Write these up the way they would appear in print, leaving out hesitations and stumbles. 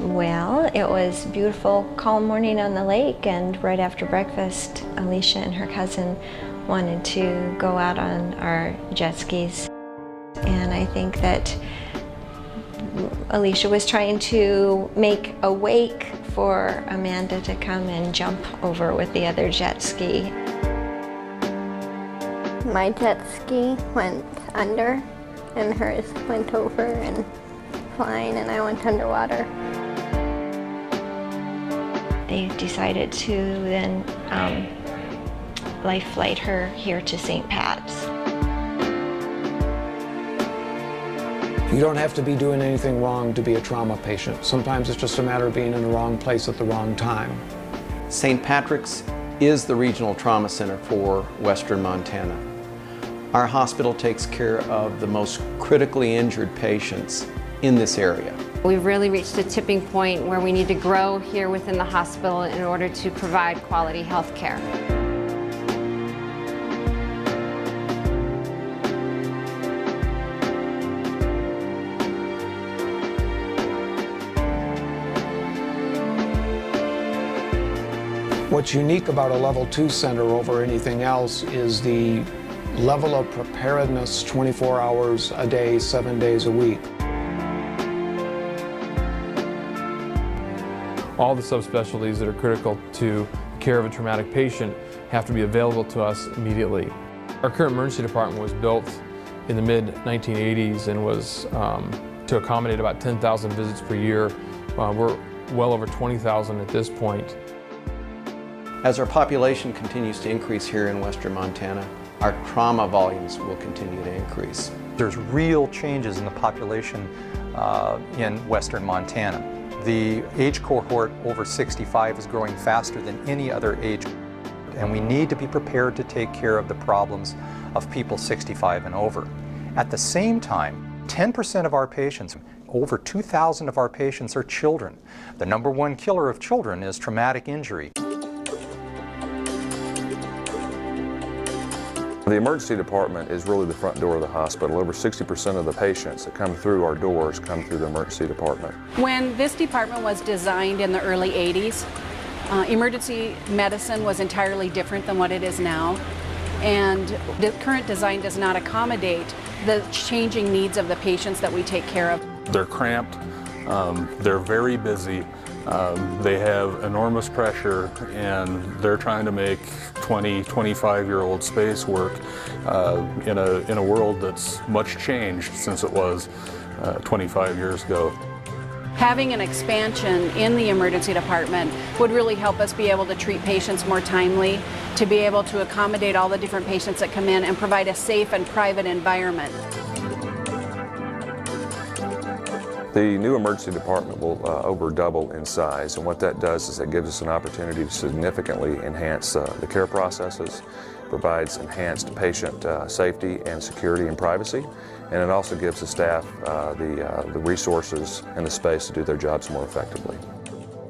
Well, it was a beautiful, calm morning on the lake, and right after breakfast, Alicia and her cousin wanted to go out on our jet skis. And I think that Alicia was trying to make a wake for Amanda to come and jump over with the other jet ski. My jet ski went under, and hers went over and flying, and I went underwater. They decided to then life flight her here to St. Pat's. You don't have to be doing anything wrong to be a trauma patient. Sometimes it's just a matter of being in the wrong place at the wrong time. St. Patrick's is the regional trauma center for Western Montana. Our hospital takes care of the most critically injured patients in this area. We've really reached a tipping point where we need to grow here within the hospital in order to provide quality health care. What's unique about a level 2 center over anything else is the level of preparedness 24 hours a day, 7 days a week. All the subspecialties that are critical to care of a traumatic patient have to be available to us immediately. Our current emergency department was built in the mid-1980s and was to accommodate about 10,000 visits per year. We're well over 20,000 at this point. As our population continues to increase here in Western Montana, our trauma volumes will continue to increase. There's real changes in the population in Western Montana. The age cohort over 65 is growing faster than any other age, and we need to be prepared to take care of the problems of people 65 and over. At the same time, 10% of our patients, over 2,000 of our patients, are children. The #1 killer of children is traumatic injury. The emergency department is really the front door of the hospital. Over 60% of the patients that come through our doors come through the emergency department. When this department was designed in the early 80s, emergency medicine was entirely different than what it is now. And the current design does not accommodate the changing needs of the patients that we take care of. They're cramped, they're very busy. They have enormous pressure, and they're trying to make 20, 25-year-old space work in a world that's much changed since it was 25 years ago. Having an expansion in the emergency department would really help us be able to treat patients more timely, to be able to accommodate all the different patients that come in and provide a safe and private environment. The new emergency department will over double in size, and what that does is it gives us an opportunity to significantly enhance the care processes, provides enhanced patient safety and security and privacy, and it also gives the staff the resources and the space to do their jobs more effectively.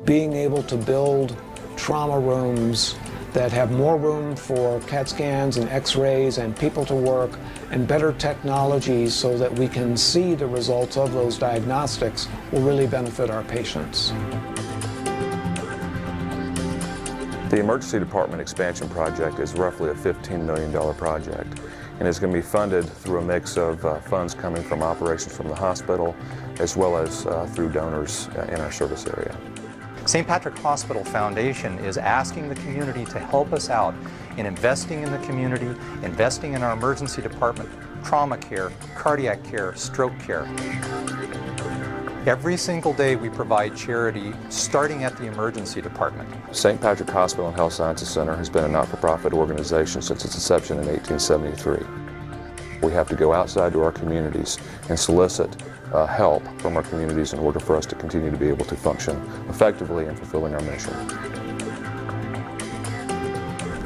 Being able to build trauma rooms that have more room for CAT scans and x-rays and people to work and better technologies so that we can see the results of those diagnostics will really benefit our patients. The emergency department expansion project is roughly a $15 million project, and it's going to be funded through a mix of funds coming from operations from the hospital as well as through donors in our service area. St. Patrick Hospital Foundation is asking the community to help us out in investing in the community, investing in our emergency department, trauma care, cardiac care, stroke care. Every single day we provide charity, starting at the emergency department. St. Patrick Hospital and Health Sciences Center has been a not-for-profit organization since its inception in 1873. We have to go outside to our communities and solicit help from our communities in order for us to continue to be able to function effectively in fulfilling our mission.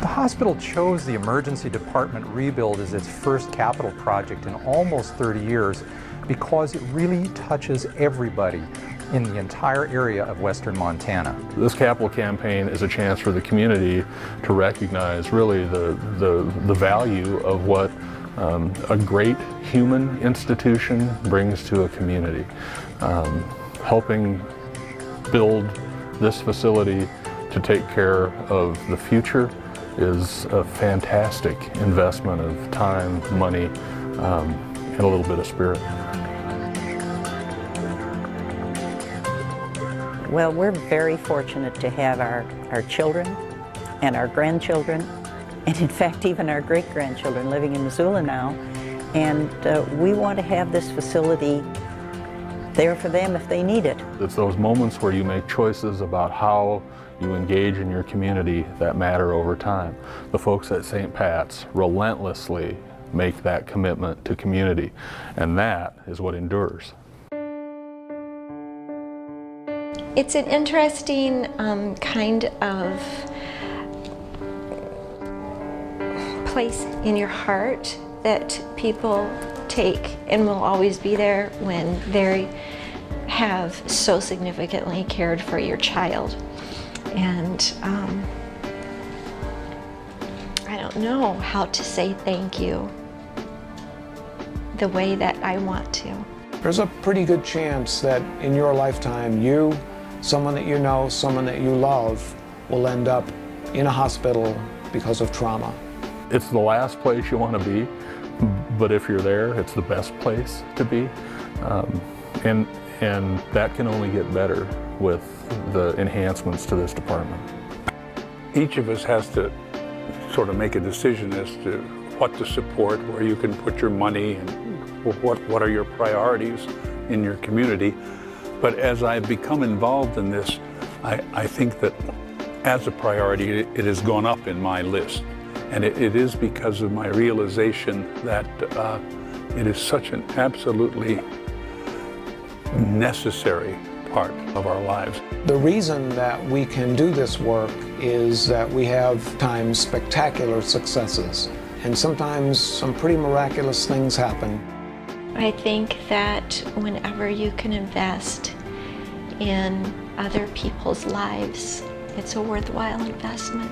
The hospital chose the emergency department rebuild as its first capital project in almost 30 years because it really touches everybody in the entire area of Western Montana. This capital campaign is a chance for the community to recognize really the value of what a great human institution brings to a community. Helping build this facility to take care of the future is a fantastic investment of time, money, and a little bit of spirit. Well, we're very fortunate to have our children and our grandchildren, and in fact even our great-grandchildren living in Missoula now, and we want to have this facility there for them if they need it. It's those moments where you make choices about how you engage in your community that matter over time. The folks at St. Pat's relentlessly make that commitment to community, and that is what endures. It's an interesting kind of place in your heart that people take and will always be there when they have so significantly cared for your child. And I don't know how to say thank you the way that I want to. There's a pretty good chance that in your lifetime, you, someone that you know, someone that you love, will end up in a hospital because of trauma. It's the last place you want to be, but if you're there, it's the best place to be. And that can only get better with the enhancements to this department. Each of us has to sort of make a decision as to what to support, where you can put your money, and what are your priorities in your community. But as I've become involved in this, I think that as a priority, it has gone up in my list. And it is because of my realization that it is such an absolutely necessary part of our lives. The reason that we can do this work is that we have times spectacular successes, and sometimes some pretty miraculous things happen. I think that whenever you can invest in other people's lives, it's a worthwhile investment.